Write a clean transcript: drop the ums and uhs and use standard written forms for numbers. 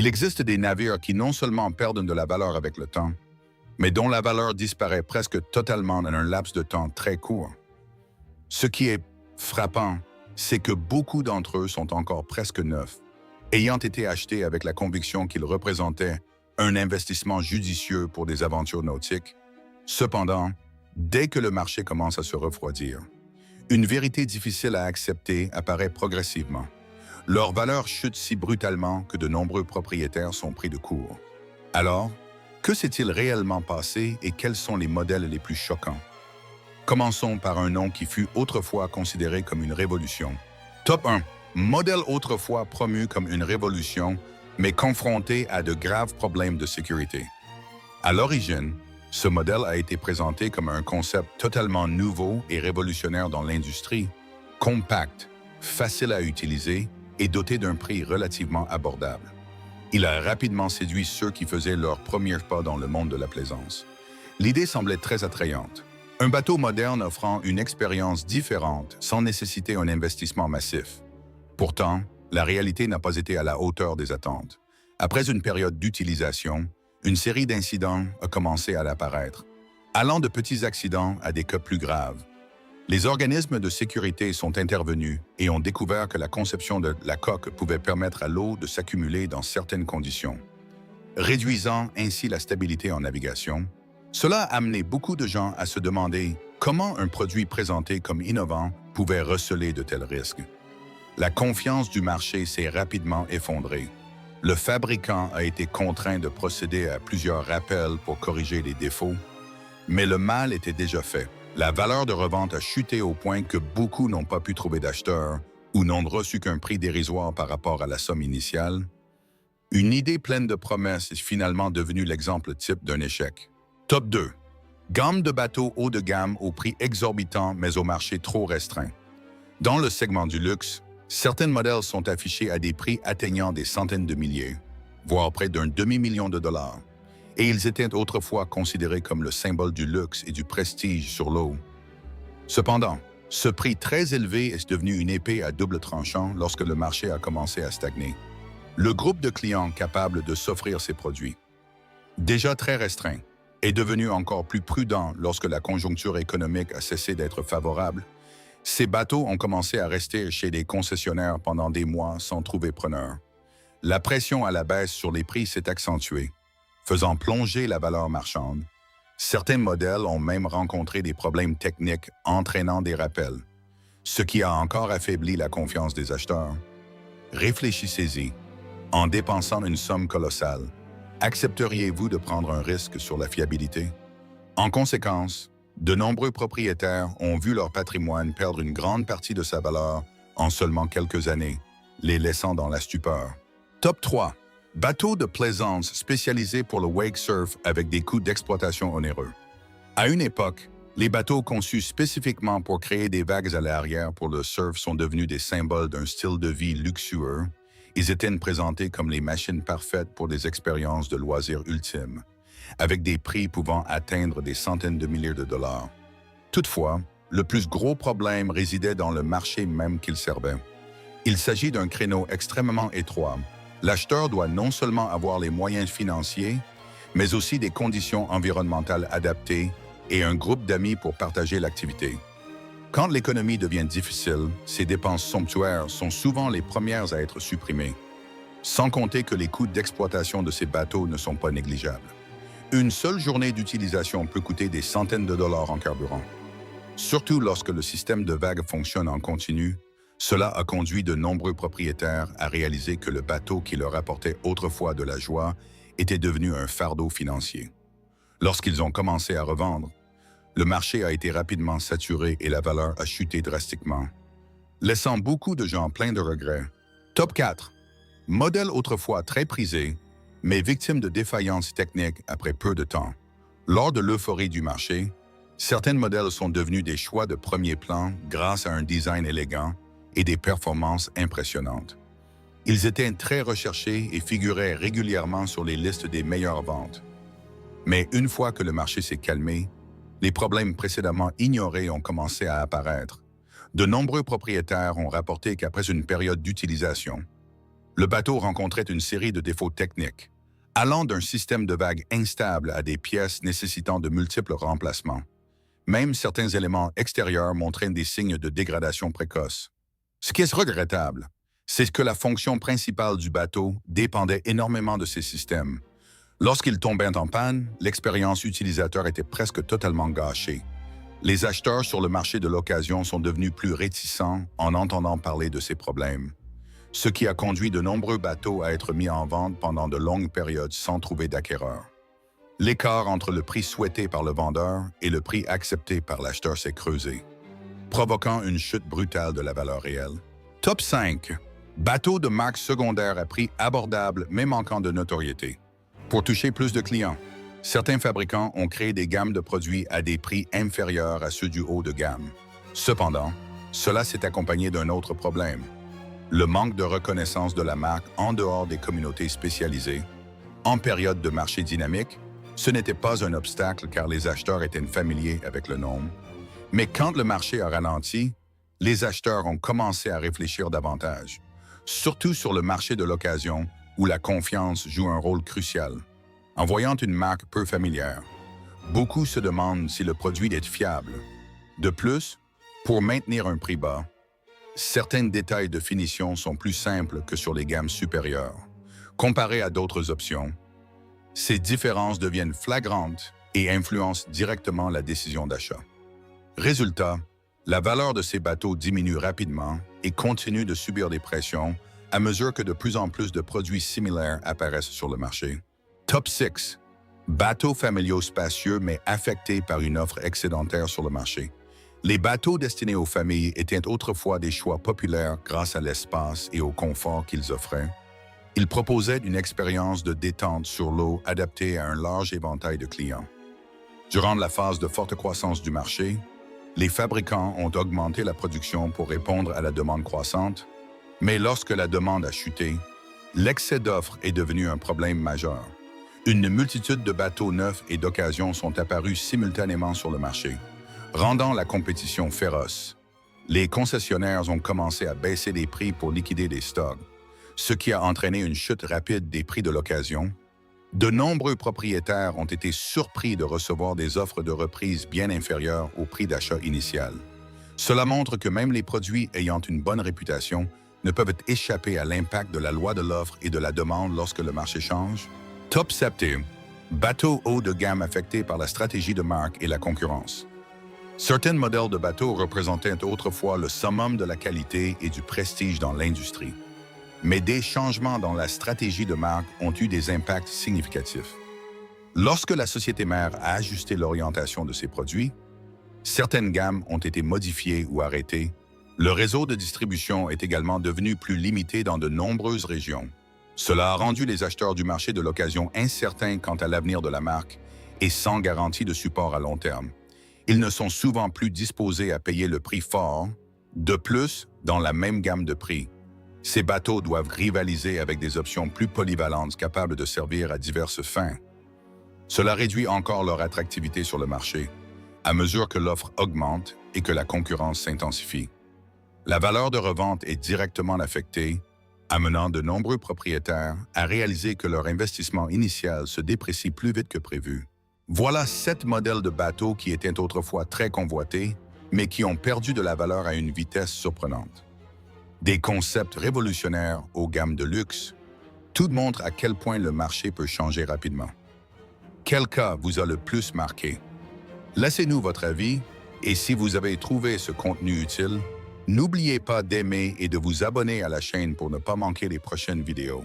Il existe des navires qui non seulement perdent de la valeur avec le temps, mais dont la valeur disparaît presque totalement en un laps de temps très court. Ce qui est frappant, c'est que beaucoup d'entre eux sont encore presque neufs, ayant été achetés avec la conviction qu'ils représentaient un investissement judicieux pour des aventures nautiques. Cependant, dès que le marché commence à se refroidir, une vérité difficile à accepter apparaît progressivement. Leur valeur chute si brutalement que de nombreux propriétaires sont pris de court. Alors, que s'est-il réellement passé et quels sont les modèles les plus choquants? Commençons par un nom qui fut autrefois considéré comme une révolution. Top 1. Modèle autrefois promu comme une révolution, mais confronté à de graves problèmes de sécurité. À l'origine, ce modèle a été présenté comme un concept totalement nouveau et révolutionnaire dans l'industrie, compact, facile à utiliser et doté d'un prix relativement abordable. Il a rapidement séduit ceux qui faisaient leur premier pas dans le monde de la plaisance. L'idée semblait très attrayante. Un bateau moderne offrant une expérience différente sans nécessiter un investissement massif. Pourtant, la réalité n'a pas été à la hauteur des attentes. Après une période d'utilisation, une série d'incidents a commencé à apparaître, allant de petits accidents à des cas plus graves. Les organismes de sécurité sont intervenus et ont découvert que la conception de la coque pouvait permettre à l'eau de s'accumuler dans certaines conditions, réduisant ainsi la stabilité en navigation. Cela a amené beaucoup de gens à se demander comment un produit présenté comme innovant pouvait receler de tels risques. La confiance du marché s'est rapidement effondrée. Le fabricant a été contraint de procéder à plusieurs rappels pour corriger les défauts, mais le mal était déjà fait. La valeur de revente a chuté au point que beaucoup n'ont pas pu trouver d'acheteurs ou n'ont reçu qu'un prix dérisoire par rapport à la somme initiale. Une idée pleine de promesses est finalement devenue l'exemple type d'un échec. Top 2. Gamme de bateaux haut de gamme au prix exorbitant mais au marché trop restreint. Dans le segment du luxe, certains modèles sont affichés à des prix atteignant des centaines de milliers, voire près d'un demi-million de dollars, et ils étaient autrefois considérés comme le symbole du luxe et du prestige sur l'eau. Cependant, ce prix très élevé est devenu une épée à double tranchant lorsque le marché a commencé à stagner. Le groupe de clients capables de s'offrir ces produits, déjà très restreint, est devenu encore plus prudent lorsque la conjoncture économique a cessé d'être favorable. Ces bateaux ont commencé à rester chez des concessionnaires pendant des mois sans trouver preneur. La pression à la baisse sur les prix s'est accentuée, faisant plonger la valeur marchande. Certains modèles ont même rencontré des problèmes techniques entraînant des rappels, ce qui a encore affaibli la confiance des acheteurs. Réfléchissez-y. En dépensant une somme colossale, accepteriez-vous de prendre un risque sur la fiabilité? En conséquence, de nombreux propriétaires ont vu leur patrimoine perdre une grande partie de sa valeur en seulement quelques années, les laissant dans la stupeur. Top 3. Bateaux de plaisance spécialisés pour le wake surf avec des coûts d'exploitation onéreux. À une époque, les bateaux conçus spécifiquement pour créer des vagues à l'arrière pour le surf sont devenus des symboles d'un style de vie luxueux. Ils étaient présentés comme les machines parfaites pour des expériences de loisirs ultimes, avec des prix pouvant atteindre des centaines de milliers de dollars. Toutefois, le plus gros problème résidait dans le marché même qu'il servait. Il s'agit d'un créneau extrêmement étroit. L'acheteur doit non seulement avoir les moyens financiers, mais aussi des conditions environnementales adaptées et un groupe d'amis pour partager l'activité. Quand l'économie devient difficile, ces dépenses somptuaires sont souvent les premières à être supprimées, sans compter que les coûts d'exploitation de ces bateaux ne sont pas négligeables. Une seule journée d'utilisation peut coûter des centaines de dollars en carburant. Surtout lorsque le système de vagues fonctionne en continu, cela a conduit de nombreux propriétaires à réaliser que le bateau qui leur apportait autrefois de la joie était devenu un fardeau financier. Lorsqu'ils ont commencé à revendre, le marché a été rapidement saturé et la valeur a chuté drastiquement, laissant beaucoup de gens pleins de regrets. Top 4. Modèle autrefois très prisé, mais victime de défaillances techniques après peu de temps. Lors de l'euphorie du marché, certains modèles sont devenus des choix de premier plan grâce à un design élégant et des performances impressionnantes. Ils étaient très recherchés et figuraient régulièrement sur les listes des meilleures ventes. Mais une fois que le marché s'est calmé, les problèmes précédemment ignorés ont commencé à apparaître. De nombreux propriétaires ont rapporté qu'après une période d'utilisation, Le bateau rencontrait une série de défauts techniques, allant d'un système de vagues instable à des pièces nécessitant de multiples remplacements. Même certains éléments extérieurs montraient des signes de dégradation précoce. Ce qui est regrettable, c'est que la fonction principale du bateau dépendait énormément de ces systèmes. Lorsqu'ils tombaient en panne, l'expérience utilisateur était presque totalement gâchée. Les acheteurs sur le marché de l'occasion sont devenus plus réticents en entendant parler de ces problèmes, ce qui a conduit de nombreux bateaux à être mis en vente pendant de longues périodes sans trouver d'acquéreur. L'écart entre le prix souhaité par le vendeur et le prix accepté par l'acheteur s'est creusé, provoquant une chute brutale de la valeur réelle. Top 5. Bateaux de marque secondaire à prix abordable mais manquant de notoriété. Pour toucher plus de clients, certains fabricants ont créé des gammes de produits à des prix inférieurs à ceux du haut de gamme. Cependant, cela s'est accompagné d'un autre problème: le manque de reconnaissance de la marque en dehors des communautés spécialisées. En période de marché dynamique, ce n'était pas un obstacle car les acheteurs étaient familiers avec le nom. Mais quand le marché a ralenti, les acheteurs ont commencé à réfléchir davantage, surtout sur le marché de l'occasion où la confiance joue un rôle crucial. En voyant une marque peu familière, beaucoup se demandent si le produit est fiable. De plus, pour maintenir un prix bas, certains détails de finition sont plus simples que sur les gammes supérieures. Comparés à d'autres options, ces différences deviennent flagrantes et influencent directement la décision d'achat. Résultat, la valeur de ces bateaux diminue rapidement et continue de subir des pressions à mesure que de plus en plus de produits similaires apparaissent sur le marché. Top 6. Bateaux familiaux spacieux mais affectés par une offre excédentaire sur le marché. Les bateaux destinés aux familles étaient autrefois des choix populaires grâce à l'espace et au confort qu'ils offraient. Ils proposaient une expérience de détente sur l'eau adaptée à un large éventail de clients. Durant la phase de forte croissance du marché, les fabricants ont augmenté la production pour répondre à la demande croissante, mais lorsque la demande a chuté, l'excès d'offres est devenu un problème majeur. Une multitude de bateaux neufs et d'occasion sont apparus simultanément sur le marché, rendant la compétition féroce. Les concessionnaires ont commencé à baisser les prix pour liquider des stocks, ce qui a entraîné une chute rapide des prix de l'occasion. De nombreux propriétaires ont été surpris de recevoir des offres de reprise bien inférieures au prix d'achat initial. Cela montre que même les produits ayant une bonne réputation ne peuvent échapper à l'impact de la loi de l'offre et de la demande lorsque le marché change. Top 7. Bateaux haut de gamme affectés par la stratégie de marque et la concurrence. Certains modèles de bateaux représentaient autrefois le summum de la qualité et du prestige dans l'industrie. Mais des changements dans la stratégie de marque ont eu des impacts significatifs. Lorsque la société mère a ajusté l'orientation de ses produits, certaines gammes ont été modifiées ou arrêtées. Le réseau de distribution est également devenu plus limité dans de nombreuses régions. Cela a rendu les acheteurs du marché de l'occasion incertains quant à l'avenir de la marque et sans garantie de support à long terme. Ils ne sont souvent plus disposés à payer le prix fort, de plus dans la même gamme de prix. Ces bateaux doivent rivaliser avec des options plus polyvalentes capables de servir à diverses fins. Cela réduit encore leur attractivité sur le marché, à mesure que l'offre augmente et que la concurrence s'intensifie. La valeur de revente est directement affectée, amenant de nombreux propriétaires à réaliser que leur investissement initial se déprécie plus vite que prévu. Voilà 7 modèles de bateaux qui étaient autrefois très convoités, mais qui ont perdu de la valeur à une vitesse surprenante. Des concepts révolutionnaires aux gammes de luxe, tout montre à quel point le marché peut changer rapidement. Quel cas vous a le plus marqué? Laissez-nous votre avis et si vous avez trouvé ce contenu utile, n'oubliez pas d'aimer et de vous abonner à la chaîne pour ne pas manquer les prochaines vidéos.